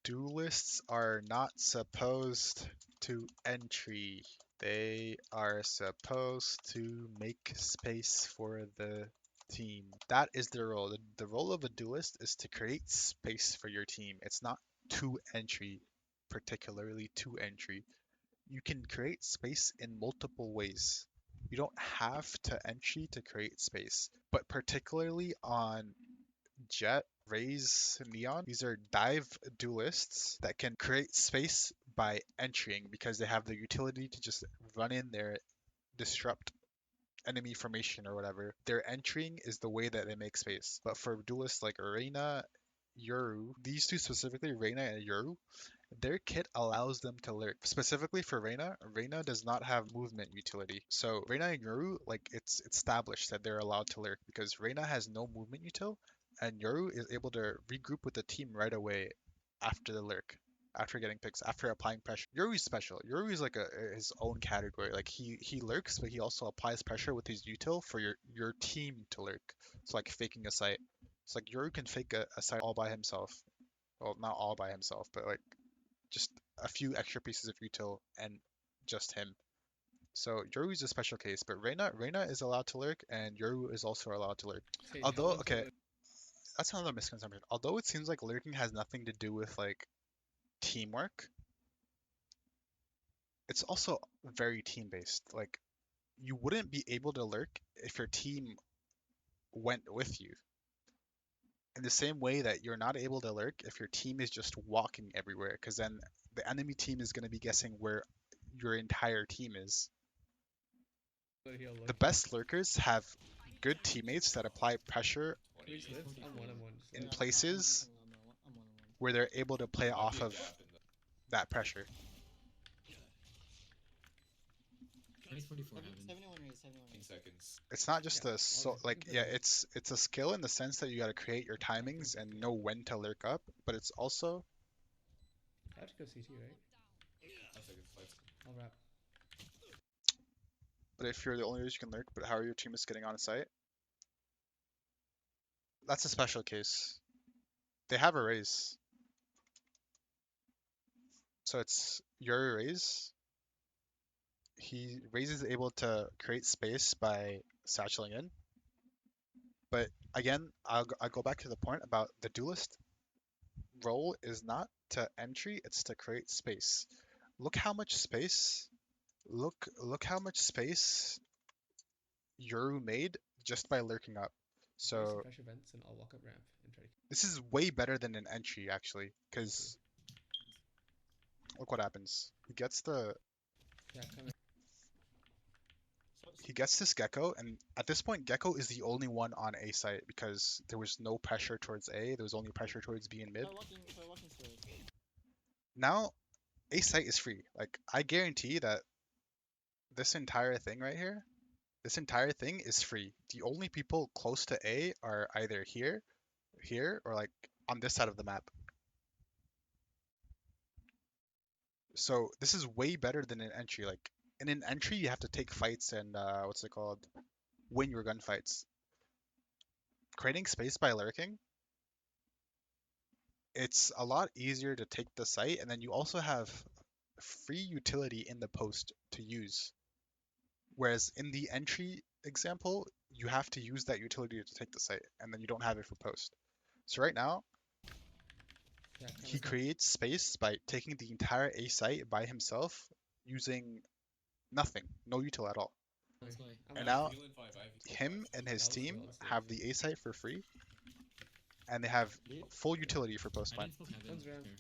Duelists are not supposed to entry. They are supposed to make space for the team. That is their role. The role of a duelist is to create space for your team. It's not to entry, particularly to entry. You can create space in multiple ways. You don't have to entry to create space, but particularly on Jet, Raze, Neon. These are dive duelists that can create space by entering because they have the utility to just run in there, disrupt enemy formation or whatever. Their entering is the way that they make space. But for duelists like Reina, Yoru, these two specifically, Reina and Yoru, their kit allows them to lurk. Specifically for Reina, Reina does not have movement utility. So Reina and Yoru, like it's established that they're allowed to lurk because Reina has no movement util, and Yoru is able to regroup with the team right away after the lurk, after getting picks, after applying pressure. Yoru's special. Yoru is like his own category. Like he lurks, but he also applies pressure with his util for your team to lurk. It's like faking a site. It's like Yoru can fake a site all by himself. Well, not all by himself, but like just a few extra pieces of util and just him. So Yoru is a special case, but Reina is allowed to lurk, and Yoru is also allowed to lurk. Sage, how Although, does the okay, that's another misconception. Although it seems like lurking has nothing to do with like teamwork, it's also very team based. Like you wouldn't be able to lurk if your team went with you. In the same way that you're not able to lurk if your team is just walking everywhere, because then the enemy team is going to be guessing where your entire team is. heal The lucky? best lurkers have good teammates that apply pressure Can we just live? I'm one. Just in live. places where they're able to play off of that pressure. Race 44 heaven. 71 raise, 71 raise. It's not just Yeah, a all so good. like yeah, it's a skill in the sense that you got to create your timings and know when to lurk up, but it's also I have to go CT, right? I'll wrap. but if you're the only reason you can lurk, but how are your teammates getting on site? That's a special case. They have a raise. So it's your raise. He raises able to create space by satcheling in. But again, I'll go back to the point about the duelist role is not to entry, it's to create space. Look how much space, look how much space Yoru made just by lurking up. There's some So pressure vents, and I'll walk up ramp and try to. this is way better than an entry actually, because look what happens. Yeah, coming. He gets this gecko, and at this point, gecko is the only one on A site because there was no pressure towards A. There was only pressure towards B and mid. Start walking straight. Now A site is free. Like I guarantee that this entire thing right here, this entire thing is free. The only people close to A are either here, here, or like on this side of the map. So this is way better than an entry. Like in an entry, you have to take fights and what's it called? Win your gunfights. Creating space by lurking, it's a lot easier to take the site, and then you also have free utility in the post to use. Whereas in the entry example, you have to use that utility to take the site, and then you don't have it for post. So right now, Yeah, he coming. creates space by taking the entire A site by himself using nothing, no util at all. Let's play. I'm And wrapped. now him and his I'll team stay, I'll stay. have the A site for free, and they have full utility for post I plan. didn't smoke heaven. One's around. Here.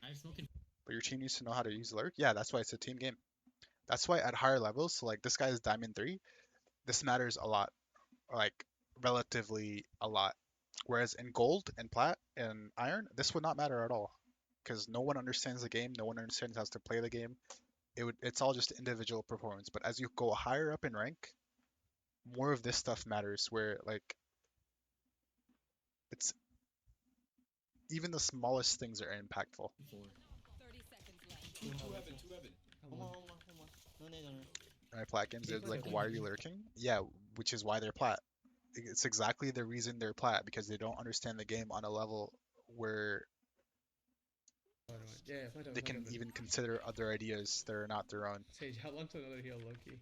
I have smoking. But your team needs to know how to use lurk. Yeah, that's why it's a team game. That's why at higher levels, so like this guy is Diamond 3, this matters a lot, like relatively a lot. Whereas in gold and plat and iron, this would not matter at all because no one understands the game, no one understands how to play the game. It's all just individual performance. But as you go higher up in rank, more of this stuff matters. Where like it's even the smallest things are impactful. 4. 30 seconds left. Two heaven. One more. No need on Right, plat games, they're Keep like, lurking. why are you lurking? Yeah, which is why they're plat. It's exactly the reason they're plat because they don't understand the game on a level where Yeah, plant top. They can even consider other ideas that are not their own. Sage, held on to another heal, Loki.